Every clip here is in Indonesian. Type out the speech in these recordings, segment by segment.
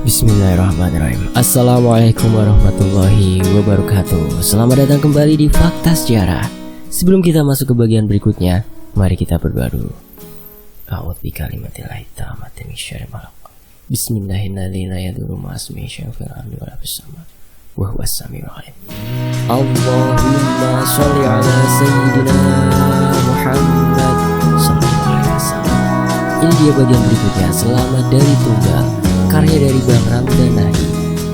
Bismillahirrahmanirrahim. Assalamualaikum warahmatullahi wabarakatuh. Selamat datang kembali di Fakta Sejarah. Sebelum kita masuk ke bagian berikutnya, mari kita berdoa dulu. A'udzu bikalimatillahi tammati min syarri ma khalaq. Bismillahirrahmanirrahim. Wa huwas samiul alim. Allahumma shalli ala sayyidina Muhammad sallallahu alaihi wasallam. Ini dia bagian berikutnya. Selamat dari Tunggal, karya dari Bang Ramdanadi.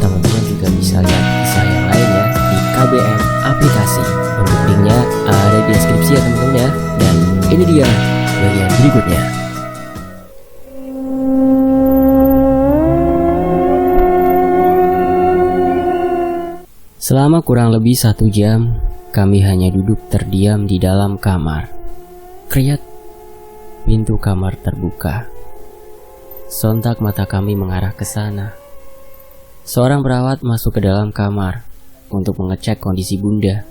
Teman-teman juga bisa lihat kisah yang lainnya di KBM aplikasi. Untuk linknya ada di deskripsi ya teman-teman ya. Dan ini dia bagian berikutnya. Selama kurang lebih 1 jam, kami hanya duduk terdiam di dalam kamar. Kriat, pintu kamar terbuka. Sontak mata kami mengarah ke sana. Seorang perawat masuk ke dalam kamar untuk mengecek kondisi Bunda.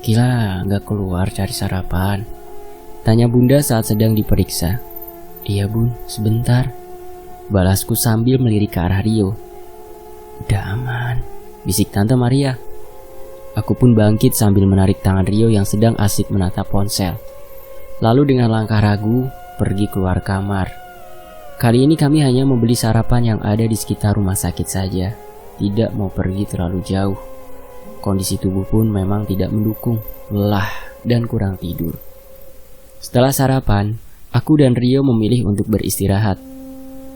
Gila, nggak keluar cari sarapan? Tanya Bunda saat sedang diperiksa. Iya Bun, sebentar. Balasku sambil melirik ke arah Rio. Udah aman, bisik Tante Maria. Aku pun bangkit sambil menarik tangan Rio yang sedang asik menatap ponsel. Lalu dengan langkah ragu, pergi keluar kamar. Kali ini kami hanya membeli sarapan yang ada di sekitar rumah sakit saja. Tidak mau pergi terlalu jauh. Kondisi tubuh pun memang tidak mendukung, lelah dan kurang tidur. Setelah sarapan, aku dan Rio memilih untuk beristirahat.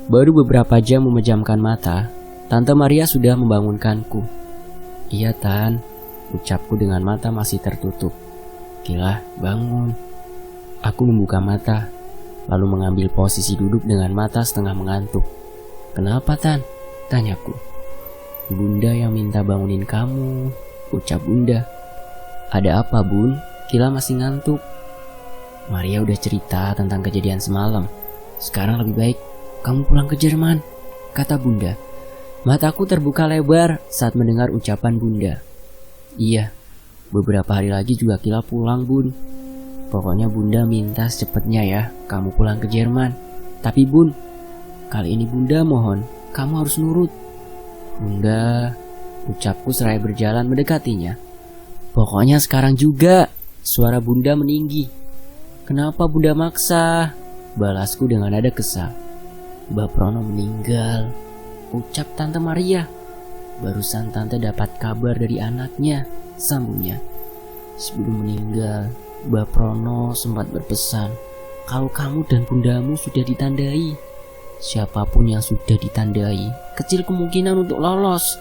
Baru beberapa jam memejamkan mata, Tante Maria sudah membangunkanku. Iya Tan, ucapku dengan mata masih tertutup. Gila, bangun. Aku membuka mata, lalu mengambil posisi duduk dengan mata setengah mengantuk. Kenapa Tan? Tanyaku. Bunda yang minta bangunin kamu, ucap Bunda. Ada apa Bun? Kila masih ngantuk. Maria udah cerita tentang kejadian semalam. Sekarang lebih baik kamu pulang ke Jerman, kata Bunda. Mataku terbuka lebar saat mendengar ucapan Bunda. Iya, beberapa hari lagi juga Kila pulang Bun. Pokoknya Bunda minta secepatnya ya kamu pulang ke Jerman. Tapi Bun, kali ini Bunda mohon kamu harus nurut. Bunda, ucapku seraya berjalan mendekatinya. Pokoknya sekarang juga, suara Bunda meninggi. Kenapa Bunda maksa? Balasku dengan nada kesal. Mbak Prono meninggal, ucap Tante Maria. Barusan Tante dapat kabar dari anaknya, sambungnya. Sebelum meninggal, Mbak Prono sempat berpesan kalau kamu dan bundamu sudah ditandai. Siapapun yang sudah ditandai, kecil kemungkinan untuk lolos.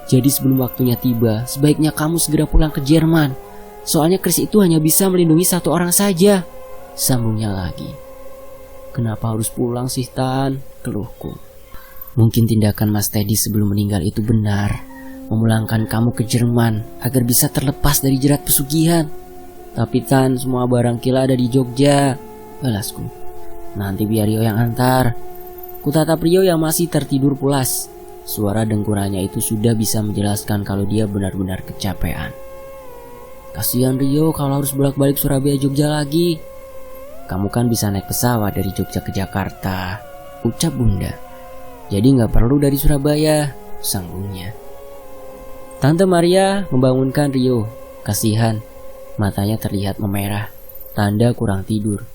Jadi sebelum waktunya tiba, sebaiknya kamu segera pulang ke Jerman. Soalnya Chris itu hanya bisa melindungi 1 orang saja, sambungnya lagi. Kenapa harus pulang sih Tan? Keluhku. Mungkin tindakan Mas Teddy sebelum meninggal itu benar, memulangkan kamu ke Jerman agar bisa terlepas dari jerat pesugihan. Tapi Tan, semua barang Kila ada di Jogja, balasku. Nanti biar Rio yang antar. Kutatap Rio yang masih tertidur pulas. Suara dengkurannya itu sudah bisa menjelaskan kalau dia benar-benar kecapean. Kasihan Rio kalau harus bolak-balik Surabaya Jogja lagi. Kamu kan bisa naik pesawat dari Jogja ke Jakarta, ucap Bunda. Jadi gak perlu dari Surabaya, sanggungnya. Tante Maria membangunkan Rio. Kasihan, matanya terlihat memerah, tanda kurang tidur.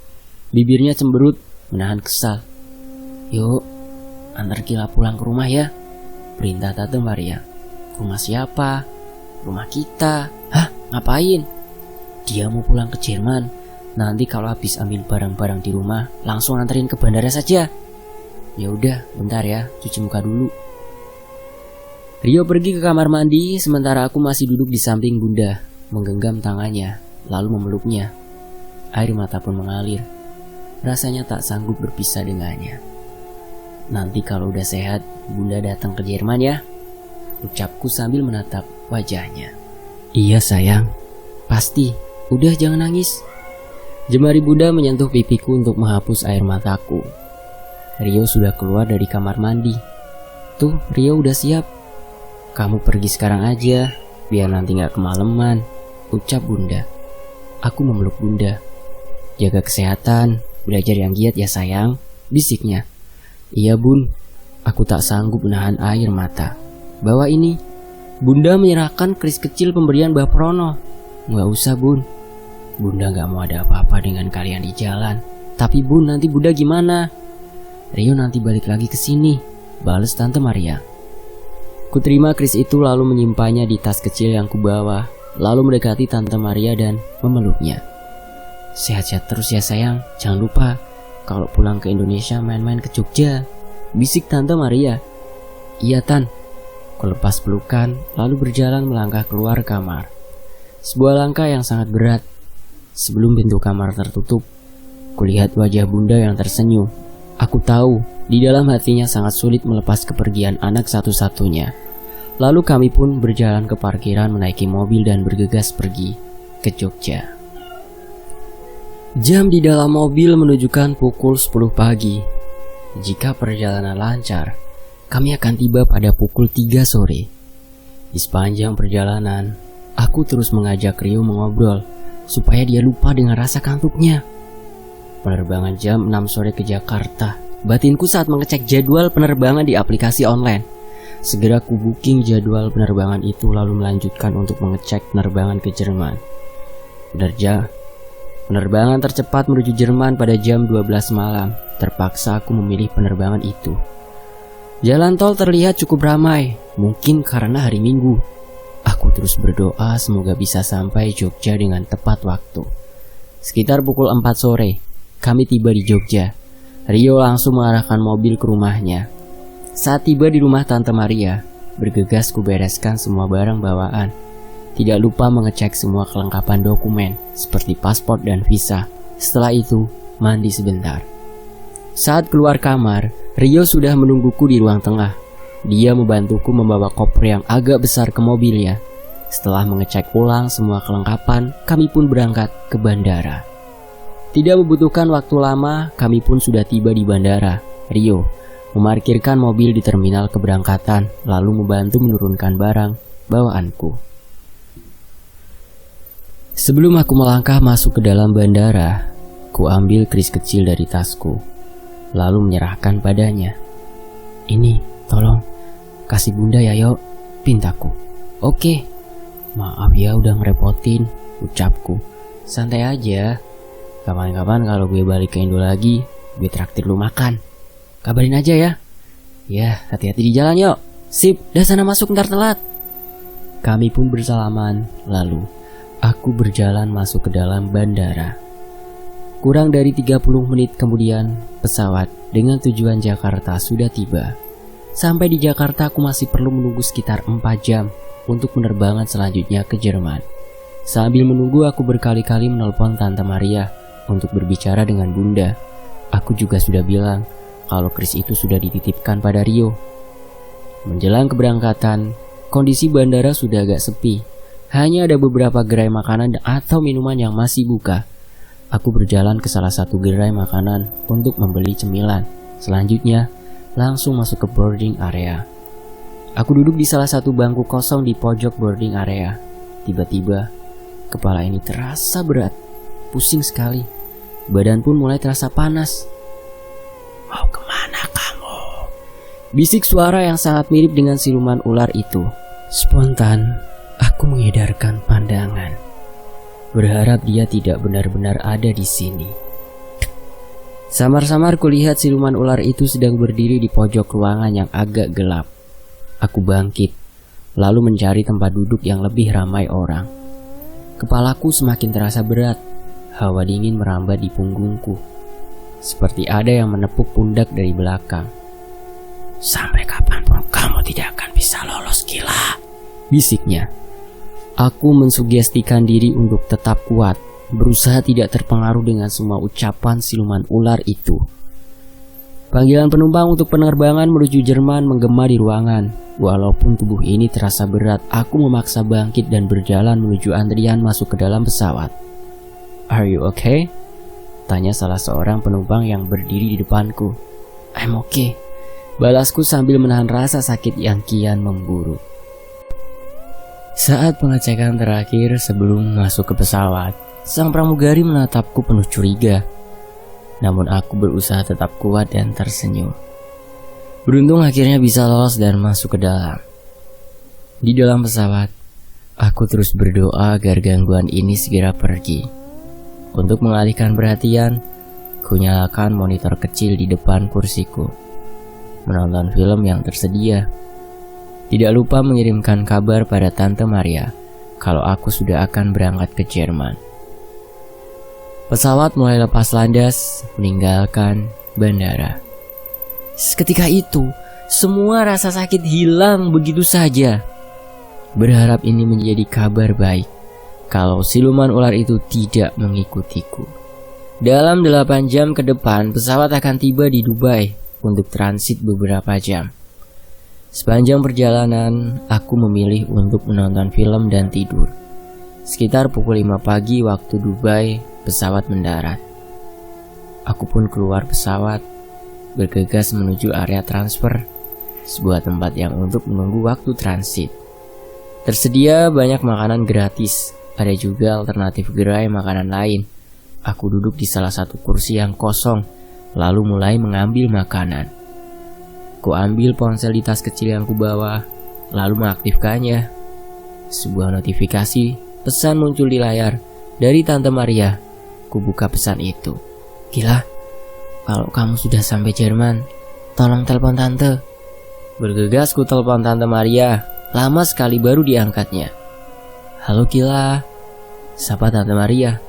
Bibirnya cemberut, menahan kesal. Yuk, antar Kila pulang ke rumah ya, perintah Tante Maria. Rumah siapa? Rumah kita. Hah, ngapain? Dia mau pulang ke Jerman. Nanti kalau habis ambil barang-barang di rumah, langsung anterin ke bandara saja. Ya udah, bentar ya, cuci muka dulu. Rio pergi ke kamar mandi, sementara aku masih duduk di samping Bunda, menggenggam tangannya, lalu memeluknya. Air mata pun mengalir. Rasanya tak sanggup berpisah dengannya. Nanti kalau udah sehat, Bunda datang ke Jerman ya, ucapku sambil menatap wajahnya. Iya sayang, pasti. Udah jangan nangis. Jemari Bunda menyentuh pipiku untuk menghapus air mataku. Rio sudah keluar dari kamar mandi. Tuh, Rio udah siap. Kamu pergi sekarang aja, biar nanti gak kemalaman, ucap Bunda. Aku memeluk Bunda. Jaga kesehatan, belajar yang giat ya sayang, bisiknya. Iya Bun, Aku tak sanggup menahan air mata. Bawa ini. Bunda menyerahkan kris kecil pemberian Mbah Prono. Nggak usah, Bun. Bunda nggak mau ada apa-apa dengan kalian di jalan. Tapi Bun, nanti Bunda gimana? Rio nanti balik lagi ke sini, balas Tante Maria. Kuterima kris itu lalu menyimpannya di tas kecil yang kubawa, lalu mendekati Tante Maria dan memeluknya. Sehat-sehat terus ya sayang, jangan lupa kalau pulang ke Indonesia main-main ke Jogja, bisik Tante Maria. Iya Tan. Kulepas pelukan lalu berjalan melangkah keluar kamar. Sebuah langkah yang sangat berat. Sebelum pintu kamar tertutup, kulihat wajah Bunda yang tersenyum. Aku tahu di dalam hatinya sangat sulit melepas kepergian anak satu-satunya. Lalu kami pun berjalan ke parkiran menaiki mobil dan bergegas pergi ke Jogja. Jam di dalam mobil menunjukkan pukul 10 pagi. Jika perjalanan lancar, kami akan tiba pada pukul 3 sore. Di sepanjang perjalanan, aku terus mengajak Rio mengobrol supaya dia lupa dengan rasa kantuknya. Penerbangan jam 6 sore ke Jakarta. Batinku saat mengecek jadwal penerbangan di aplikasi online. Segera ku booking jadwal penerbangan itu lalu melanjutkan untuk mengecek penerbangan ke Jerman. Penerbangan tercepat menuju Jerman pada jam 12 malam. Terpaksa aku memilih penerbangan itu. Jalan tol terlihat cukup ramai, mungkin karena hari Minggu. Aku terus berdoa semoga bisa sampai Jogja dengan tepat waktu. Sekitar pukul 4 sore, kami tiba di Jogja. Rio langsung mengarahkan mobil ke rumahnya. Saat tiba di rumah Tante Maria, bergegas kubereskan semua barang bawaan. Tidak lupa mengecek semua kelengkapan dokumen seperti paspor dan visa. Setelah itu, mandi sebentar. Saat keluar kamar, Rio sudah menungguku di ruang tengah. Dia membantuku membawa koper yang agak besar ke mobilnya. Setelah mengecek ulang semua kelengkapan, kami pun berangkat ke bandara. Tidak membutuhkan waktu lama, kami pun sudah tiba di bandara. Rio memarkirkan mobil di terminal keberangkatan, lalu membantu menurunkan barang bawaanku. Sebelum aku melangkah masuk ke dalam bandara, ku ambil kris kecil dari tasku, lalu menyerahkan padanya. Ini, tolong, kasih Bunda ya Yo, pintaku. Oke, maaf ya udah ngerepotin, ucapku. Santai aja. Kapan-kapan kalau gue balik ke Indo lagi, gue traktir lu makan. Kabarin aja ya. Ya, hati-hati di jalan Yo. Sip, dah sana masuk ntar telat. Kami pun bersalaman, lalu aku berjalan masuk ke dalam bandara. Kurang dari 30 menit kemudian, pesawat dengan tujuan Jakarta sudah tiba. Sampai di Jakarta aku masih perlu menunggu sekitar 4 jam untuk penerbangan selanjutnya ke Jerman. Sambil menunggu aku berkali-kali menelpon Tante Maria untuk berbicara dengan Bunda. Aku juga sudah bilang kalau kris itu sudah dititipkan pada Rio. Menjelang keberangkatan, kondisi bandara sudah agak sepi. Hanya ada beberapa gerai makanan atau minuman yang masih buka. Aku berjalan ke salah satu gerai makanan untuk membeli cemilan. Selanjutnya, langsung masuk ke boarding area. Aku duduk di salah satu bangku kosong di pojok boarding area. Tiba-tiba, kepala ini terasa berat, pusing sekali. Badan pun mulai terasa panas. Mau kemana kamu? Bisik suara yang sangat mirip dengan siluman ular itu. Spontan, aku mengedarkan pandangan, berharap dia tidak benar-benar ada di sini. Samar-samar kulihat siluman ular itu sedang berdiri di pojok ruangan yang agak gelap. Aku bangkit, lalu mencari tempat duduk yang lebih ramai orang. Kepalaku semakin terasa berat. Hawa dingin merambat di punggungku, seperti ada yang menepuk pundak dari belakang. Sampai kapanpun kamu tidak akan bisa lolos, gila, bisiknya. Aku mensugestikan diri untuk tetap kuat, berusaha tidak terpengaruh dengan semua ucapan siluman ular itu. Panggilan penumpang untuk penerbangan menuju Jerman menggema di ruangan. Walaupun tubuh ini terasa berat, aku memaksa bangkit dan berjalan menuju antrian masuk ke dalam pesawat. Are you okay? Tanya salah seorang penumpang yang berdiri di depanku. I'm okay, balasku sambil menahan rasa sakit yang kian memburu. Saat pengecekan terakhir sebelum masuk ke pesawat, sang pramugari menatapku penuh curiga. Namun aku berusaha tetap kuat dan tersenyum. Beruntung akhirnya bisa lolos dan masuk ke dalam. Di dalam pesawat, aku terus berdoa agar gangguan ini segera pergi. Untuk mengalihkan perhatian, ku nyalakan monitor kecil di depan kursiku, menonton film yang tersedia. Tidak lupa mengirimkan kabar pada Tante Maria kalau aku sudah akan berangkat ke Jerman. Pesawat mulai lepas landas, meninggalkan bandara. Seketika itu, semua rasa sakit hilang begitu saja. Berharap ini menjadi kabar baik kalau siluman ular itu tidak mengikutiku. Dalam 8 jam ke depan, pesawat akan tiba di Dubai untuk transit beberapa jam. Sepanjang perjalanan, aku memilih untuk menonton film dan tidur. Sekitar pukul 5 pagi waktu Dubai, pesawat mendarat. Aku pun keluar pesawat, bergegas menuju area transfer, sebuah tempat yang untuk menunggu waktu transit. Tersedia banyak makanan gratis, ada juga alternatif gerai makanan lain. Aku duduk di salah satu kursi yang kosong, lalu mulai mengambil makanan. Ku ambil ponsel di tas kecil yang kubawa, lalu mengaktifkannya. Sebuah notifikasi pesan muncul di layar dari Tante Maria. Ku buka pesan itu. Gila, kalau kamu sudah sampai Jerman, tolong telepon Tante. Bergegas ku telepon Tante Maria. Lama sekali baru diangkatnya. Halo Gila, sapa Tante Maria.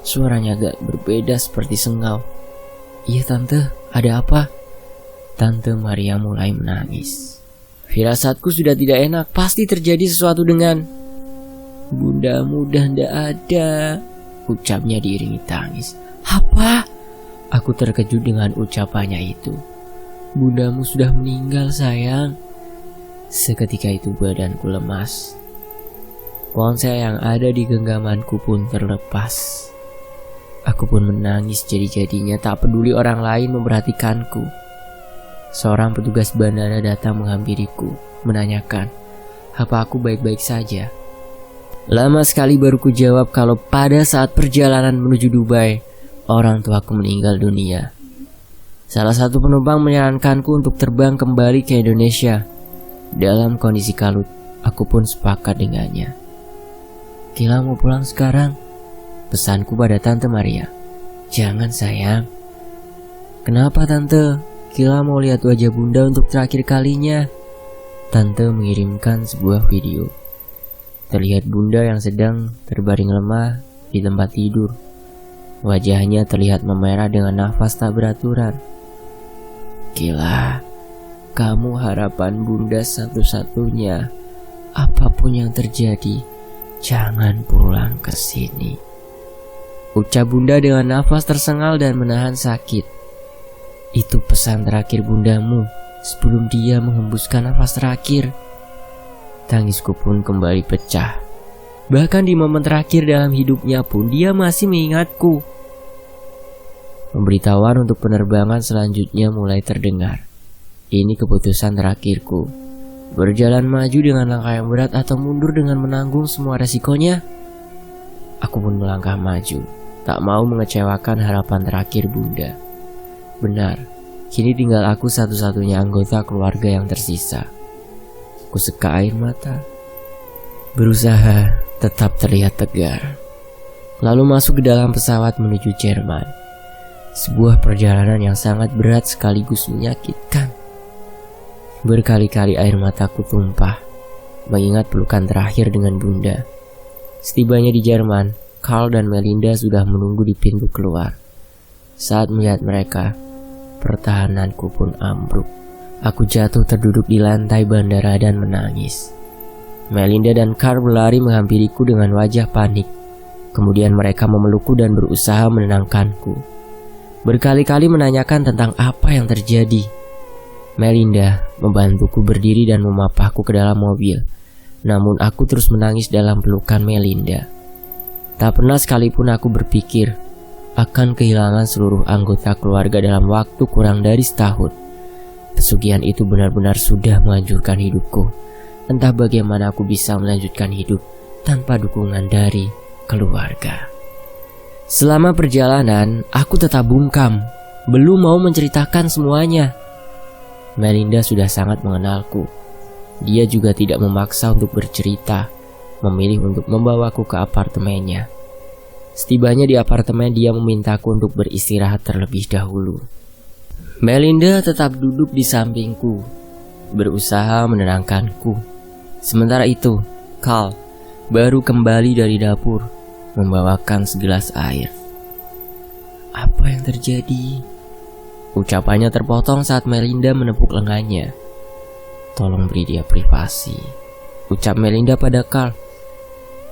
Suaranya agak berbeda seperti sengau. Iya Tante, ada apa? Tante Maria mulai menangis. Firasatku sudah tidak enak, pasti terjadi sesuatu dengan Bundamu udah ndak ada, ucapnya diiringi tangis. Apa? Aku terkejut dengan ucapannya itu. Bundamu sudah meninggal sayang. Seketika itu badanku lemas. Ponsel yang ada di genggamanku pun terlepas. Aku pun menangis jadi-jadinya, tak peduli orang lain memperhatikanku. Seorang petugas bandara datang menghampiriku, menanyakan, apa aku baik-baik saja? Lama sekali baru ku jawab kalau pada saat perjalanan menuju Dubai, orang tuaku meninggal dunia. Salah satu penumpang menyarankanku untuk terbang kembali ke Indonesia. Dalam kondisi kalut, aku pun sepakat dengannya. Gila mau pulang sekarang? Pesanku pada Tante Maria. Jangan sayang. Kenapa Tante? Gila mau lihat wajah Bunda untuk terakhir kalinya. Tante mengirimkan sebuah video. Terlihat Bunda yang sedang terbaring lemah di tempat tidur. Wajahnya terlihat memerah dengan nafas tak beraturan. Gila, kamu harapan Bunda satu-satunya. Apapun yang terjadi, jangan pulang ke sini. Ucap Bunda dengan nafas tersengal dan menahan sakit. Itu pesan terakhir Bundamu sebelum dia menghembuskan nafas terakhir. Tangisku pun kembali pecah. Bahkan di momen terakhir dalam hidupnya pun dia masih mengingatku. Pemberitahuan untuk penerbangan selanjutnya mulai terdengar. Ini keputusan terakhirku. Berjalan maju dengan langkah yang berat atau mundur dengan menanggung semua resikonya. Aku pun melangkah maju, tak mau mengecewakan harapan terakhir Bunda. Benar, kini tinggal aku satu-satunya anggota keluarga yang tersisa. Kuseka air mata, berusaha tetap terlihat tegar. Lalu masuk ke dalam pesawat menuju Jerman. Sebuah perjalanan yang sangat berat sekaligus menyakitkan. Berkali-kali air mataku tumpah, mengingat pelukan terakhir dengan Bunda. Setibanya di Jerman, Carl dan Melinda sudah menunggu di pintu keluar. Saat melihat mereka, pertahananku pun ambruk. Aku jatuh terduduk di lantai bandara dan menangis. Melinda dan Carl berlari menghampiriku dengan wajah panik. Kemudian mereka memelukku dan berusaha menenangkanku. Berkali-kali menanyakan tentang apa yang terjadi. Melinda membantuku berdiri dan memapahku ke dalam mobil. Namun aku terus menangis dalam pelukan Melinda. Tak pernah sekalipun aku berpikir akan kehilangan seluruh anggota keluarga dalam waktu kurang dari setahun. Pesugihan itu benar-benar sudah menghancurkan hidupku. Entah bagaimana aku bisa melanjutkan hidup tanpa dukungan dari keluarga. Selama perjalanan, aku tetap bungkam, belum mau menceritakan semuanya. Melinda sudah sangat mengenalku. Dia juga tidak memaksa untuk bercerita, memilih untuk membawaku ke apartemennya. Setibanya di apartemen, dia memintaku untuk beristirahat terlebih dahulu. Melinda tetap duduk di sampingku, berusaha menenangkanku. Sementara itu, Carl baru kembali dari dapur, membawakan segelas air. Apa yang terjadi? Ucapannya terpotong saat Melinda menepuk lengannya. Tolong beri dia privasi, ucap Melinda pada Carl.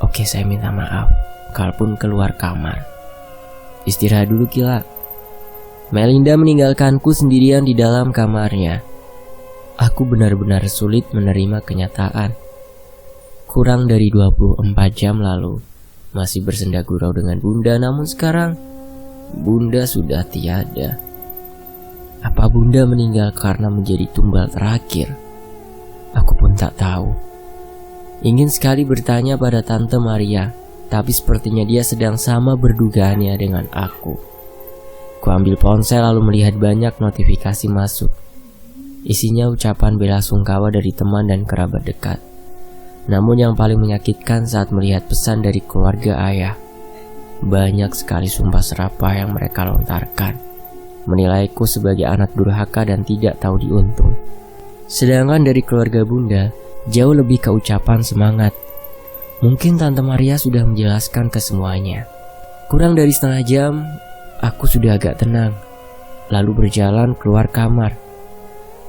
Oke, saya minta maaf. Carl pun keluar kamar. Istirahat dulu, Kila. Melinda meninggalkanku sendirian di dalam kamarnya. Aku benar-benar sulit menerima kenyataan. Kurang dari 24 jam lalu, masih bersenda gurau dengan Bunda, namun sekarang Bunda sudah tiada. Apa Bunda meninggal karena menjadi tumbal terakhir? Aku pun tak tahu. Ingin sekali bertanya pada Tante Maria, tapi sepertinya dia sedang sama berdugaannya dengan aku. Kuambil ponsel lalu melihat banyak notifikasi masuk. Isinya ucapan bela sungkawa dari teman dan kerabat dekat. Namun yang paling menyakitkan saat melihat pesan dari keluarga ayah. Banyak sekali sumpah serapah yang mereka lontarkan, menilaiku sebagai anak durhaka dan tidak tahu diuntung. Sedangkan dari keluarga Bunda, jauh lebih ke ucapan semangat. Mungkin Tante Maria sudah menjelaskan ke semuanya. Kurang dari setengah jam, aku sudah agak tenang, lalu berjalan keluar kamar.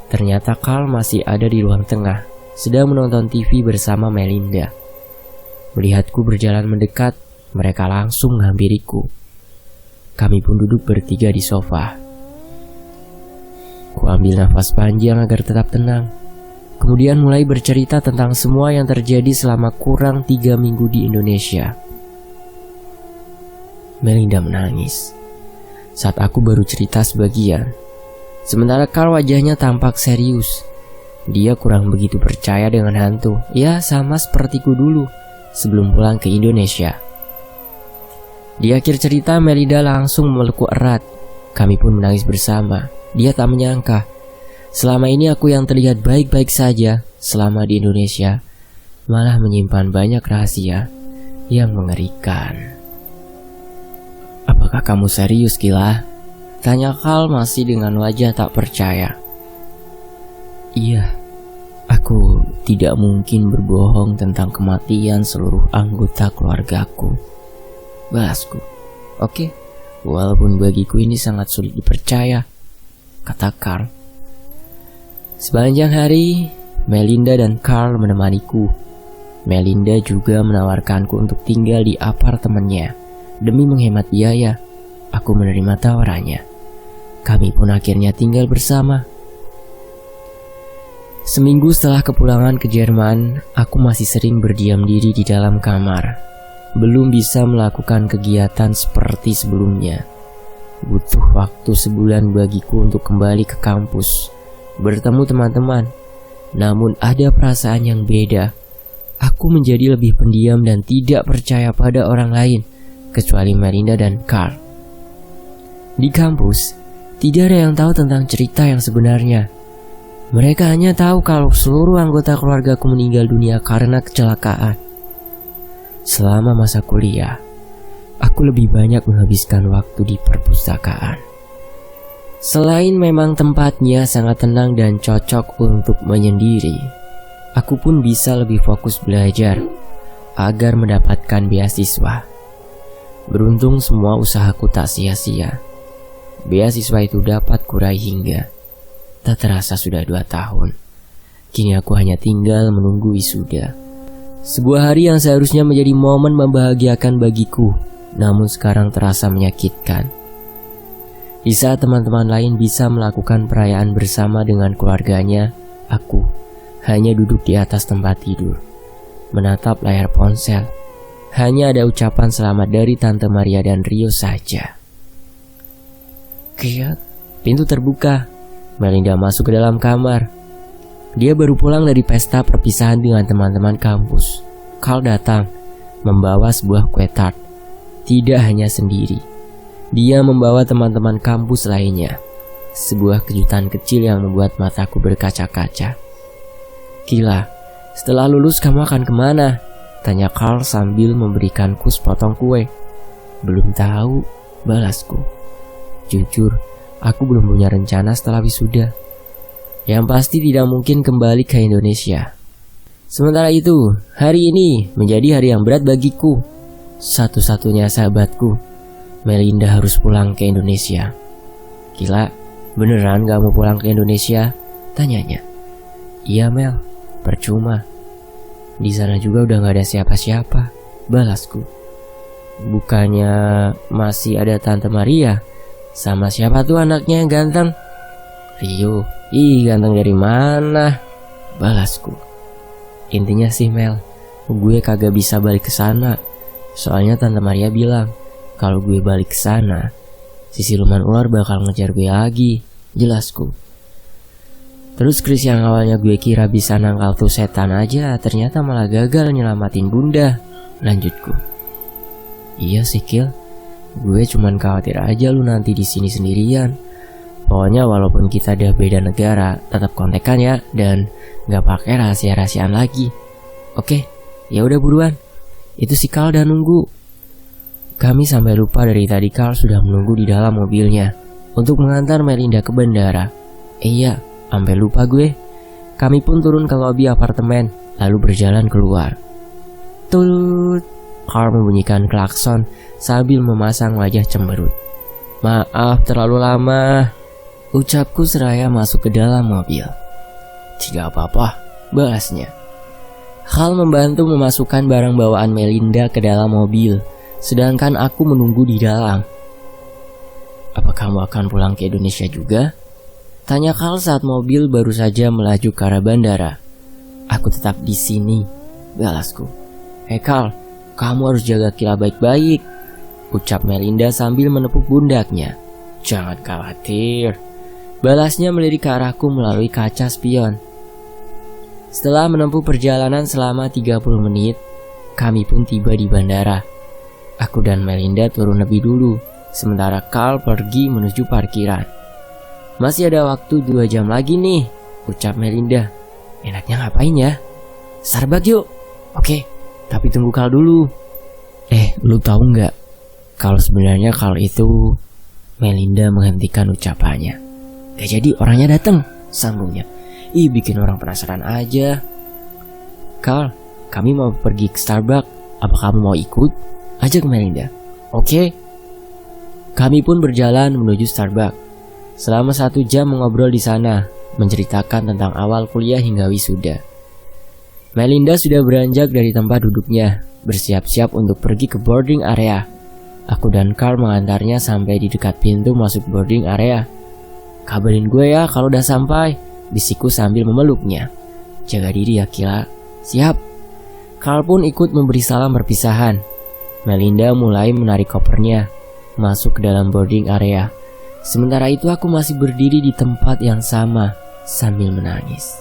Ternyata Carl masih ada di ruang tengah, sedang menonton TV bersama Melinda. Melihatku berjalan mendekat, mereka langsung menghampiriku. Kami pun duduk bertiga di sofa. Ku ambil nafas panjang agar tetap tenang. Kemudian mulai bercerita tentang semua yang terjadi selama kurang 3 minggu di Indonesia. Melinda menangis saat aku baru cerita sebagian. Sementara Carl wajahnya tampak serius. Dia kurang begitu percaya dengan hantu. Ya, sama sepertiku dulu sebelum pulang ke Indonesia. Di akhir cerita, Melinda langsung memelukku erat. Kami pun menangis bersama. Dia tak menyangka, selama ini aku yang terlihat baik-baik saja selama di Indonesia, malah menyimpan banyak rahasia yang mengerikan. Apakah kamu serius, Kila? Tanya Carl masih dengan wajah tak percaya. Iya, aku tidak mungkin berbohong tentang kematian seluruh anggota keluargaku, balasku. Oke, walaupun bagiku ini sangat sulit dipercaya, kata Carl. Sepanjang hari, Melinda dan Carl menemaniku. Melinda juga menawarkanku untuk tinggal di apartemennya. Demi menghemat biaya, aku menerima tawarannya. Kami pun akhirnya tinggal bersama. Seminggu setelah kepulangan ke Jerman, aku masih sering berdiam diri di dalam kamar. Belum bisa melakukan kegiatan seperti sebelumnya. Butuh waktu sebulan bagiku untuk kembali ke kampus, bertemu teman-teman. Namun ada perasaan yang beda. Aku menjadi lebih pendiam dan tidak percaya pada orang lain, kecuali Melinda dan Carl. Di kampus, tidak ada yang tahu tentang cerita yang sebenarnya. Mereka hanya tahu kalau seluruh anggota keluargaku meninggal dunia karena kecelakaan. Selama masa kuliah, aku lebih banyak menghabiskan waktu di perpustakaan. Selain memang tempatnya sangat tenang dan cocok untuk menyendiri, aku pun bisa lebih fokus belajar agar mendapatkan beasiswa. Beruntung semua usahaku tak sia-sia. Beasiswa itu dapat kurai hingga tak terasa sudah 2 tahun. Kini aku hanya tinggal menunggu wisuda. Sebuah hari yang seharusnya menjadi momen membahagiakan bagiku, namun sekarang terasa menyakitkan. Di saat teman-teman lain bisa melakukan perayaan bersama dengan keluarganya, aku hanya duduk di atas tempat tidur, menatap layar ponsel. Hanya ada ucapan selamat dari Tante Maria dan Rio saja. Kiat, pintu terbuka. Melinda masuk ke dalam kamar. Dia baru pulang dari pesta perpisahan dengan teman-teman kampus. Carl datang, membawa sebuah kue tart. Tidak hanya sendiri, dia membawa teman-teman kampus lainnya. sebuah kejutan kecil yang membuat mataku berkaca-kaca. "Kila, setelah lulus kamu akan kemana?" tanya Carl sambil memberikanku sepotong kue. "Belum tahu," balasku. "Jujur, aku belum punya rencana setelah wisuda. Yang pasti tidak mungkin kembali ke Indonesia. Sementara itu, hari ini menjadi hari yang berat bagiku. Satu-satunya sahabatku, Melinda harus pulang ke Indonesia." "Gila, beneran gak mau pulang ke Indonesia?" tanyanya. "Iya Mel, percuma. Di sana juga udah gak ada siapa-siapa," balasku. "Bukannya masih ada Tante Maria? Sama siapa tuh anaknya yang ganteng?" "Rio." "Ih, ganteng dari mana?" balasku. "Intinya sih Mel, gue kagak bisa balik ke sana. Soalnya Tante Maria bilang kalau gue balik ke sana, si siluman ular bakal ngejar gue lagi," jelasku. "Terus Chris yang awalnya gue kira bisa nangkal tuh setan aja, ternyata malah gagal nyelamatin Bunda," lanjutku. "Iya sih Kil, gue cuman khawatir aja lu nanti di sini sendirian. Pokoknya walaupun kita udah beda negara, tetap kontekan ya, dan gak pakai rahasia-rahasiaan lagi. Oke, ya udah buruan. Itu si Carl udah nunggu." Kami sampai lupa dari tadi Carl sudah menunggu di dalam mobilnya untuk mengantar Melinda ke bandara. Iya, sampai lupa gue. Kami pun turun ke lobi apartemen, lalu berjalan keluar. Tut, Carl membunyikan klakson sambil memasang wajah cemberut. "Maaf terlalu lama," ucapku seraya masuk ke dalam mobil. "Tidak apa-apa," balasnya. Hal membantu memasukkan barang bawaan Melinda ke dalam mobil, sedangkan aku menunggu di dalam. "Apa kamu akan pulang ke Indonesia juga?" tanya Carl saat mobil baru saja melaju ke arah bandara. "Aku tetap di sini," balasku. "Hei Carl, kamu harus jaga Kila baik-baik," ucap Melinda sambil menepuk pundaknya. "Jangan khawatir," balasnya melirik ke arahku melalui kaca spion. Setelah menempuh perjalanan selama 30 menit, kami pun tiba di bandara. Aku dan Melinda turun lebih dulu, sementara Carl pergi menuju parkiran. "Masih ada waktu 2 jam lagi nih," ucap Melinda. "Enaknya ngapain ya?" "Starbucks yuk." "Oke, tapi tunggu Carl dulu." Lu tahu nggak kalau sebenarnya Carl itu..." Melinda menghentikan ucapannya. "Gak jadi, orangnya datang," sambungnya. "Ih, bikin orang penasaran aja." "Carl, kami mau pergi ke Starbucks. Apa kamu mau ikut?" ajak Melinda. "Oke." Kami pun berjalan menuju Starbucks. Selama 1 jam mengobrol di sana, menceritakan tentang awal kuliah hingga wisuda. Melinda sudah beranjak dari tempat duduknya, bersiap-siap untuk pergi ke boarding area. Aku dan Carl mengantarnya sampai di dekat pintu masuk boarding area. "Kabarin gue ya kalau udah sampai," bisikku sambil memeluknya. "Jaga diri ya Kila." "Siap." Carl pun ikut memberi salam perpisahan. Melinda mulai menarik kopernya, masuk ke dalam boarding area. Sementara itu aku masih berdiri di tempat yang sama sambil menangis.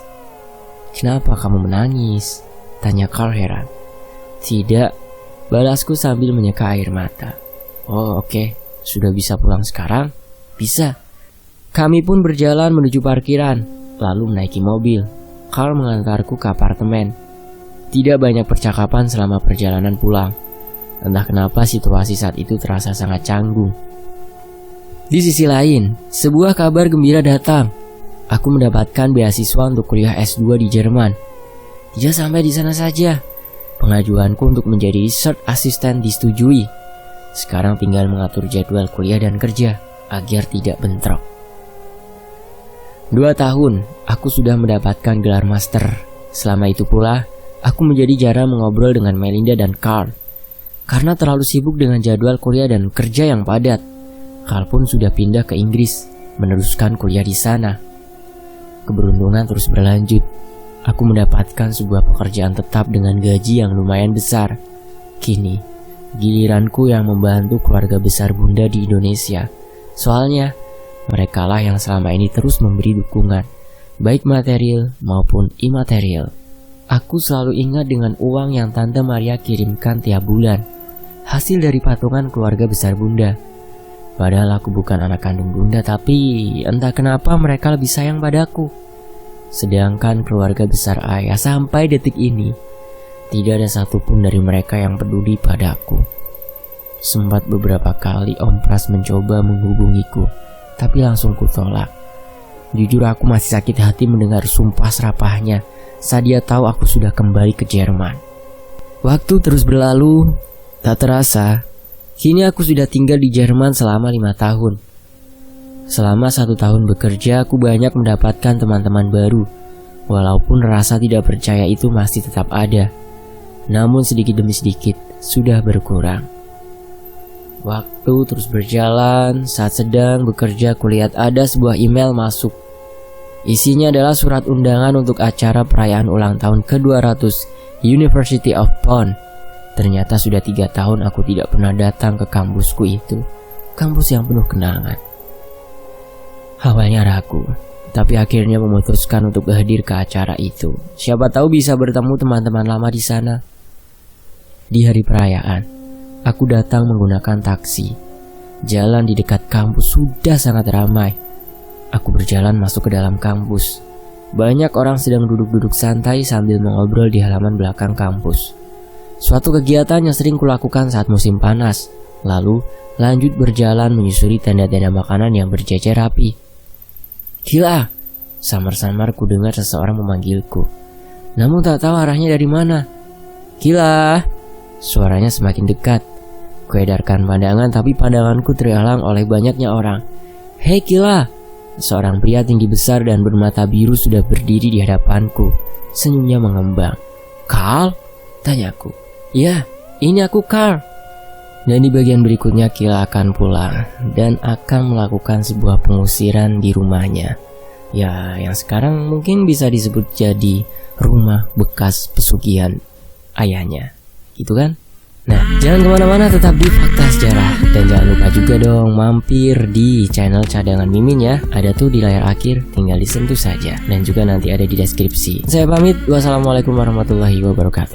"Kenapa kamu menangis?" tanya Carl heran. "Tidak," balasku sambil menyeka air mata. "Oh oke, sudah bisa pulang sekarang?" "Bisa." Kami pun berjalan menuju parkiran, lalu menaiki mobil. Carl mengantarku ke apartemen. Tidak banyak percakapan selama perjalanan pulang. Entah kenapa situasi saat itu terasa sangat canggung. Di sisi lain, sebuah kabar gembira datang. Aku mendapatkan beasiswa untuk kuliah S2 di Jerman. Tidak sampai di sana saja, pengajuanku untuk menjadi research assistant disetujui. Sekarang tinggal mengatur jadwal kuliah dan kerja agar tidak bentrok. 2 tahun, aku sudah mendapatkan gelar master. Selama itu pula, aku menjadi jarang mengobrol dengan Melinda dan Carl. Karena terlalu sibuk dengan jadwal kuliah dan kerja yang padat. Carl pun sudah pindah ke Inggris, meneruskan kuliah di sana. Keberuntungan terus berlanjut. Aku mendapatkan sebuah pekerjaan tetap dengan gaji yang lumayan besar. Kini, giliranku yang membantu keluarga besar Bunda di Indonesia. Soalnya, merekalah yang selama ini terus memberi dukungan, baik material maupun imaterial. Aku selalu ingat dengan uang yang Tante Maria kirimkan tiap bulan, hasil dari patungan keluarga besar Bunda. Padahal aku bukan anak kandung bunda, tapi entah kenapa mereka lebih sayang padaku. Sedangkan keluarga besar ayah sampai detik ini, tidak ada satupun dari mereka yang peduli padaku. Sempat beberapa kali Om Pras mencoba menghubungiku, tapi langsung kutolak. Jujur aku masih sakit hati mendengar sumpah serapahnya saat dia tahu aku sudah kembali ke Jerman. Waktu terus berlalu, tak terasa, kini aku sudah tinggal di Jerman selama 5 tahun. Selama 1 tahun bekerja, aku banyak mendapatkan teman-teman baru, walaupun rasa tidak percaya itu masih tetap ada. Namun sedikit demi sedikit, sudah berkurang. Waktu terus berjalan, saat sedang bekerja kulihat ada sebuah email masuk. Isinya adalah surat undangan untuk acara perayaan ulang tahun ke-200 University of Bonn. Ternyata sudah 3 tahun aku tidak pernah datang ke kampusku itu, kampus yang penuh kenangan. Awalnya ragu, tapi akhirnya memutuskan untuk hadir ke acara itu. Siapa tahu bisa bertemu teman-teman lama di sana. Di hari perayaan, aku datang menggunakan taksi. Jalan di dekat kampus sudah sangat ramai. Aku berjalan masuk ke dalam kampus. Banyak orang sedang duduk-duduk santai sambil mengobrol di halaman belakang kampus. Suatu kegiatan yang sering kulakukan saat musim panas. Lalu lanjut berjalan menyusuri tenda-tenda makanan yang berjejer rapi. Gila, samar-samar ku dengar seseorang memanggilku. Namun tak tahu arahnya dari mana. Gila, suaranya semakin dekat. Kuedarkan pandangan, tapi pandanganku terhalang oleh banyaknya orang. Hei Gila, seorang pria tinggi besar dan bermata biru sudah berdiri di hadapanku. Senyumnya mengembang. Carl? Tanyaku. Ya, ini aku Carl. Dan di bagian berikutnya Gila akan pulang dan akan melakukan sebuah pengusiran di rumahnya. Ya, yang sekarang mungkin bisa disebut jadi rumah bekas pesugihan ayahnya. Gitu kan? Nah, jangan kemana-mana, tetap di Fakta Sejarah. Dan jangan lupa juga dong mampir di channel Cadangan Mimin ya. Ada tuh di layar akhir, tinggal disentuh saja. Dan juga nanti ada di deskripsi. Saya pamit, wassalamualaikum warahmatullahi wabarakatuh.